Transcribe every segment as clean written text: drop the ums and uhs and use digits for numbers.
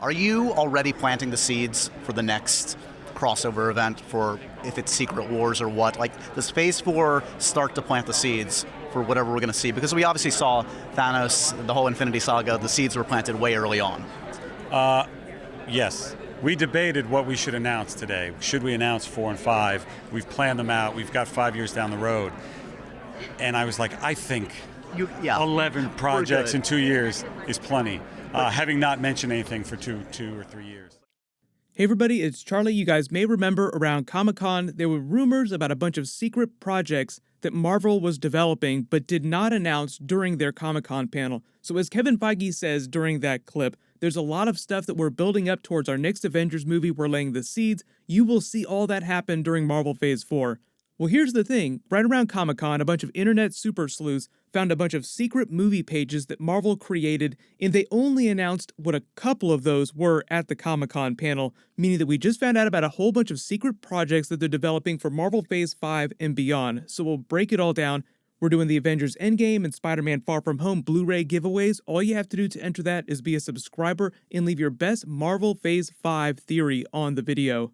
Are you already planting the seeds for the next crossover event, for if it's Secret Wars or what? Like, does Phase 4 start to plant the seeds for whatever we're going to see? Because we obviously saw Thanos, the whole Infinity Saga, the seeds were planted way early on. Yes. We debated what we should announce today. Should we announce 4 and 5? We've planned them out. We've got 5 years down the road. And I was like, I think 11 projects in 2 years is plenty, having not mentioned anything for two or 3 years. Hey everybody, it's Charlie. You guys may remember around Comic-Con, there were rumors about a bunch of secret projects that Marvel was developing but did not announce during their Comic-Con panel. So as Kevin Feige says during that clip, there's a lot of stuff that we're building up towards our next Avengers movie. We're laying the seeds. You will see all that happen during Marvel Phase 4. Well, here's the thing. Right around Comic-Con, a bunch of internet super sleuths found a bunch of secret movie pages that Marvel created, and they only announced what a couple of those were at the Comic-Con panel, meaning that we just found out about a whole bunch of secret projects that they're developing for Marvel Phase 5 and beyond. So we'll break it all down. We're doing the Avengers Endgame and Spider-Man Far From Home Blu-ray giveaways. All you have to do to enter that is be a subscriber and leave your best Marvel Phase 5 theory on the video.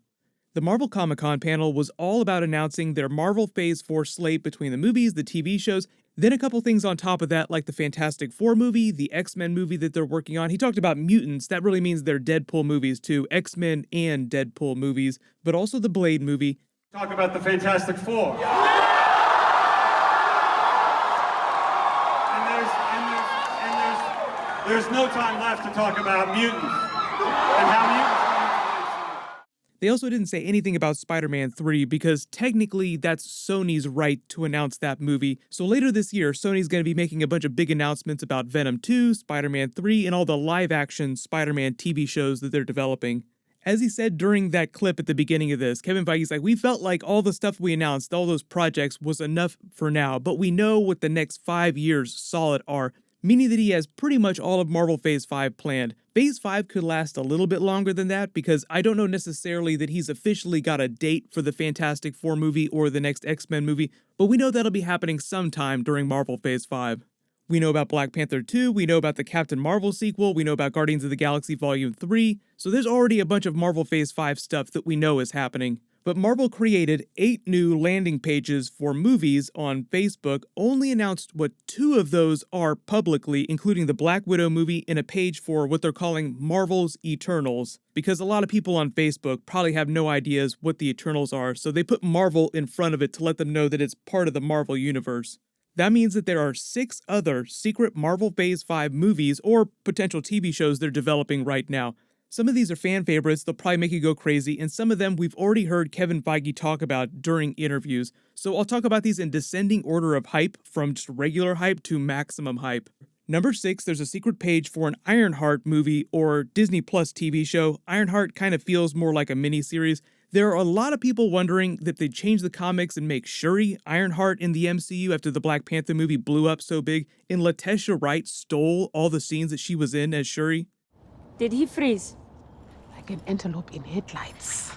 The Marvel Comic-Con panel was all about announcing their Marvel Phase 4 slate between the movies, the TV shows, then a couple things on top of that, like the Fantastic Four movie, the X-Men movie that they're working on. He talked about mutants. That really means they're Deadpool movies too, X-Men and Deadpool movies, but also the Blade movie. Talk about the Fantastic Four. There's no time left to talk about mutants and how mutants. They also didn't say anything about Spider-Man 3 because technically that's Sony's right to announce that movie. So later this year, Sony's going to be making a bunch of big announcements about Venom 2, Spider-Man 3, and all the live-action Spider-Man TV shows that they're developing. As he said during that clip at the beginning of this, Kevin Feige's like, we felt like all the stuff we announced, all those projects was enough for now, but we know what the next 5 years solid are. Meaning that he has pretty much all of Marvel Phase 5 planned. Phase 5 could last a little bit longer than that because I don't know necessarily that he's officially got a date for the Fantastic Four movie or the next X-Men movie, but we know that'll be happening sometime during Marvel Phase 5. We know about Black Panther 2, we know about the Captain Marvel sequel, we know about Guardians of the Galaxy Volume 3, so there's already a bunch of Marvel Phase 5 stuff that we know is happening. But Marvel created 8 new landing pages for movies on Facebook, only announced what 2 of those are publicly, including the Black Widow movie and a page for what they're calling Marvel's Eternals. Because a lot of people on Facebook probably have no ideas what the Eternals are, so they put Marvel in front of it to let them know that it's part of the Marvel universe. That means that there are 6 other secret Marvel Phase 5 movies or potential TV shows they're developing right now. Some of these are fan favorites, they'll probably make you go crazy, and some of them we've already heard Kevin Feige talk about during interviews. So I'll talk about these in descending order of hype, from just regular hype to maximum hype. Number 6, there's a secret page for an Ironheart movie or Disney Plus TV show. Ironheart kind of feels more like a miniseries. There are a lot of people wondering that they change the comics and make Shuri Ironheart in the MCU after the Black Panther movie blew up so big, and Letitia Wright stole all the scenes that she was in as Shuri. Did he freeze? Like an antelope in headlights.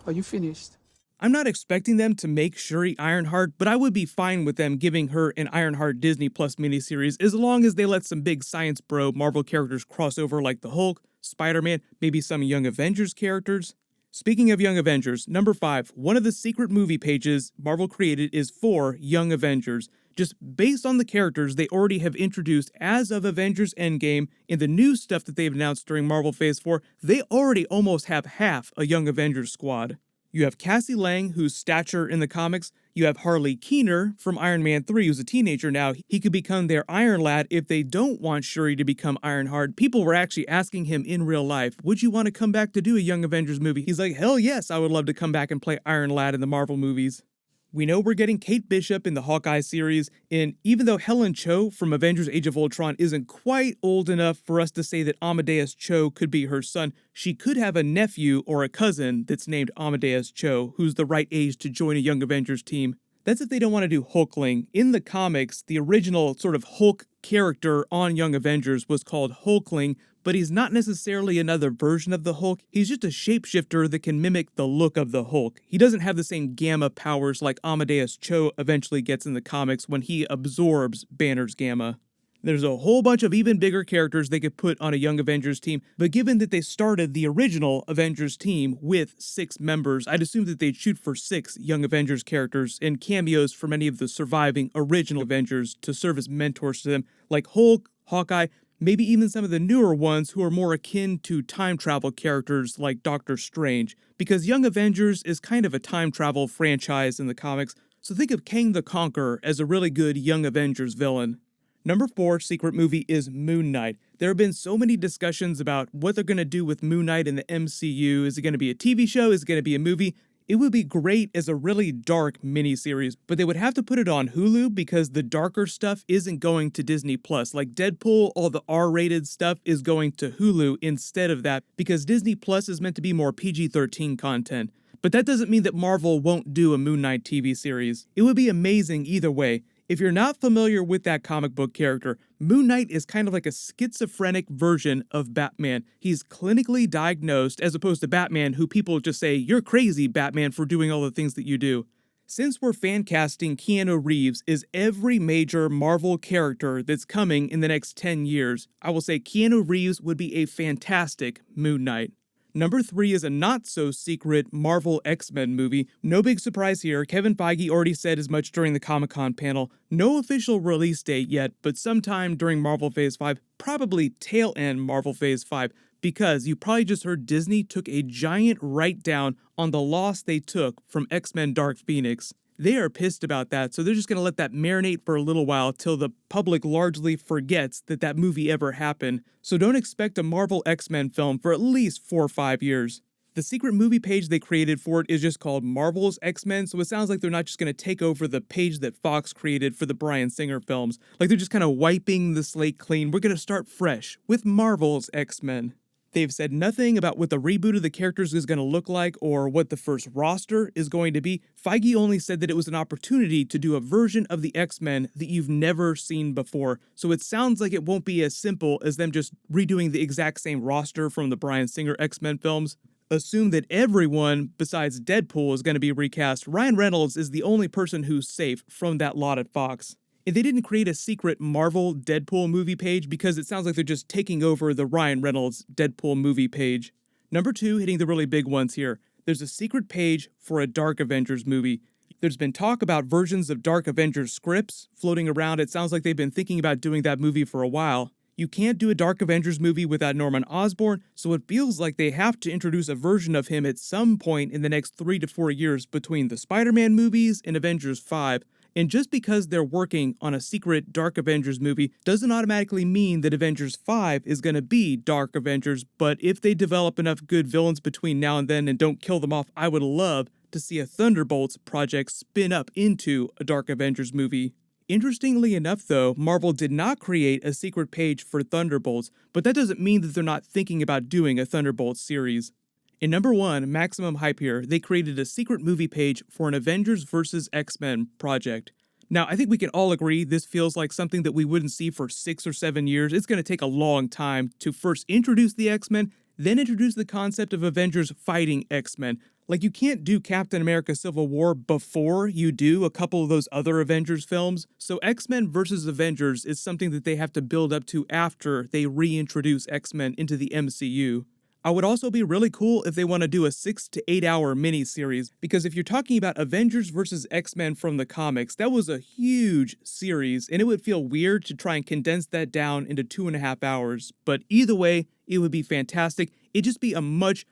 Are you finished? I'm not expecting them to make Shuri Ironheart, but I would be fine with them giving her an Ironheart Disney Plus miniseries as long as they let some big science bro Marvel characters cross over like the Hulk, Spider-Man, maybe some Young Avengers characters. Speaking of Young Avengers, number 5, one of the secret movie pages Marvel created is for Young Avengers. Just based on the characters they already have introduced as of Avengers Endgame and the new stuff that they've announced during Marvel Phase 4, they already almost have half a Young Avengers squad. You have Cassie Lang, whose stature in the comics. You have Harley Keener from Iron Man 3, who's a teenager now. He could become their Iron Lad if they don't want Shuri to become Ironheart. People were actually asking him in real life, would you want to come back to do a Young Avengers movie? He's like, hell yes, I would love to come back and play Iron Lad in the Marvel movies. We know we're getting Kate Bishop in the Hawkeye series, and even though Helen Cho from Avengers Age of Ultron isn't quite old enough for us to say that Amadeus Cho could be her son, she could have a nephew or a cousin that's named Amadeus Cho, who's the right age to join a Young Avengers team. That's if they don't want to do Hulkling. In the comics, the original sort of Hulk character on Young Avengers was called Hulkling, but he's not necessarily another version of the Hulk. He's just a shapeshifter that can mimic the look of the Hulk. He doesn't have the same gamma powers like Amadeus Cho eventually gets in the comics when he absorbs Banner's gamma. There's a whole bunch of even bigger characters they could put on a Young Avengers team, but given that they started the original Avengers team with 6 members, I'd assume that they'd shoot for 6 Young Avengers characters and cameos from any of the surviving original Avengers to serve as mentors to them, like Hulk, Hawkeye, maybe even some of the newer ones who are more akin to time travel characters like Doctor Strange, because Young Avengers is kind of a time travel franchise in the comics, so think of Kang the Conqueror as a really good Young Avengers villain. Number 4 secret movie is Moon Knight. There have been so many discussions about what they're going to do with Moon Knight in the MCU. Is it going to be a TV show? Is it going to be a movie? It would be great as a really dark miniseries, but they would have to put it on Hulu because the darker stuff isn't going to Disney+. Like Deadpool, all the R-rated stuff is going to Hulu instead of that because Disney+ is meant to be more PG-13 content. But that doesn't mean that Marvel won't do a Moon Knight TV series. It would be amazing either way. If you're not familiar with that comic book character, Moon Knight is kind of like a schizophrenic version of Batman. He's clinically diagnosed as opposed to Batman, who people just say, "You're crazy, Batman, for doing all the things that you do." Since we're fan casting Keanu Reeves as every major Marvel character that's coming in the next 10 years, I will say Keanu Reeves would be a fantastic Moon Knight. Number 3 is a not-so-secret Marvel X-Men movie. No big surprise here, Kevin Feige already said as much during the Comic-Con panel. No official release date yet, but sometime during Marvel Phase 5, probably tail-end Marvel Phase 5, because you probably just heard Disney took a giant write-down on the loss they took from X-Men Dark Phoenix. They are pissed about that, so they're just going to let that marinate for a little while till the public largely forgets that that movie ever happened. So don't expect a Marvel X-Men film for at least 4 or 5 years. The secret movie page they created for it is just called Marvel's X-Men, so it sounds like they're not just going to take over the page that Fox created for the Bryan Singer films. Like they're just kind of wiping the slate clean. We're going to start fresh with Marvel's X-Men. They've said nothing about what the reboot of the characters is going to look like or what the first roster is going to be. Feige only said that it was an opportunity to do a version of the X-Men that you've never seen before. So it sounds like it won't be as simple as them just redoing the exact same roster from the Bryan Singer X-Men films. Assume that everyone besides Deadpool is going to be recast. Ryan Reynolds is the only person who's safe from that lot at Fox. And they didn't create a secret Marvel Deadpool movie page because it sounds like they're just taking over the Ryan Reynolds Deadpool movie page. Number 2, hitting the really big ones here. There's a secret page for a Dark Avengers movie. There's been talk about versions of Dark Avengers scripts floating around. It sounds like they've been thinking about doing that movie for a while. You can't do a Dark Avengers movie without Norman Osborn, so it feels like they have to introduce a version of him at some point in the next 3 to 4 years between the Spider-Man movies and Avengers 5. And just because they're working on a secret Dark Avengers movie doesn't automatically mean that Avengers 5 is going to be Dark Avengers, but if they develop enough good villains between now and then and don't kill them off, I would love to see a Thunderbolts project spin up into a Dark Avengers movie. Interestingly enough though, Marvel did not create a secret page for Thunderbolts, but that doesn't mean that they're not thinking about doing a Thunderbolts series. In number 1, maximum hype here, they created a secret movie page for an Avengers vs. X-Men project. Now, I think we can all agree this feels like something that we wouldn't see for 6 or 7 years. It's going to take a long time to first introduce the X-Men, then introduce the concept of Avengers fighting X-Men. Like, you can't do Captain America Civil War before you do a couple of those other Avengers films. So X-Men vs. Avengers is something that they have to build up to after they reintroduce X-Men into the MCU. I would also be really cool if they want to do a 6 to 8 hour mini-series, because if you're talking about Avengers vs. X-Men from the comics, that was a huge series, and it would feel weird to try and condense that down into 2.5 hours. But either way, it would be fantastic. It'd just be a much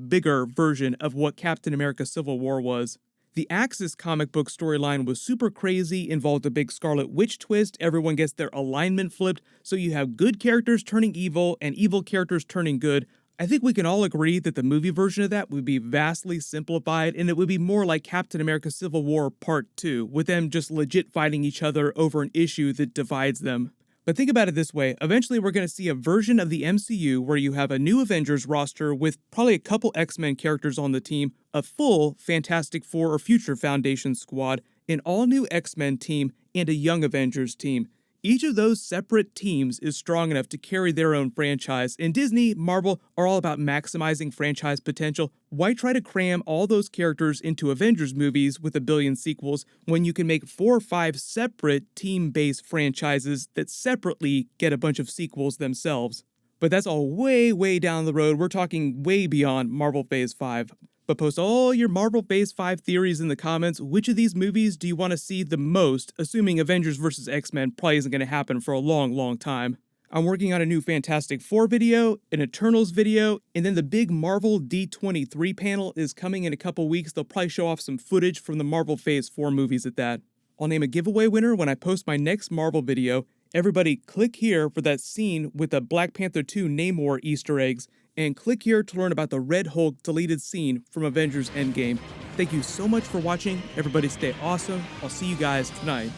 bigger version of what Captain America Civil War was. The Axis comic book storyline was super crazy, involved a big Scarlet Witch twist, everyone gets their alignment flipped, so you have good characters turning evil and evil characters turning good. I think we can all agree that the movie version of that would be vastly simplified, and it would be more like Captain America Civil War Part 2, with them just legit fighting each other over an issue that divides them. But think about it this way, eventually we're going to see a version of the MCU where you have a new Avengers roster with probably a couple X-Men characters on the team, a full Fantastic Four or Future Foundation squad, an all-new X-Men team, and a Young Avengers team. Each of those separate teams is strong enough to carry their own franchise, and Disney, Marvel are all about maximizing franchise potential. Why try to cram all those characters into Avengers movies with a billion sequels when you can make 4 or 5 separate team-based franchises that separately get a bunch of sequels themselves? But that's all way, way down the road. We're talking way beyond Marvel Phase 5. But post all your Marvel Phase 5 theories in the comments. Which of these movies do you want to see the most, assuming Avengers vs. X-Men probably isn't going to happen for a long, long time? I'm working on a new Fantastic Four video, an Eternals video, and then the big Marvel D23 panel is coming in a couple weeks. They'll probably show off some footage from the Marvel Phase 4 movies at that. I'll name a giveaway winner when I post my next Marvel video. Everybody click here for that scene with the Black Panther 2 Namor Easter eggs, and click here to learn about the Red Hulk deleted scene from Avengers Endgame. Thank you so much for watching. Everybody stay awesome. I'll see you guys tonight.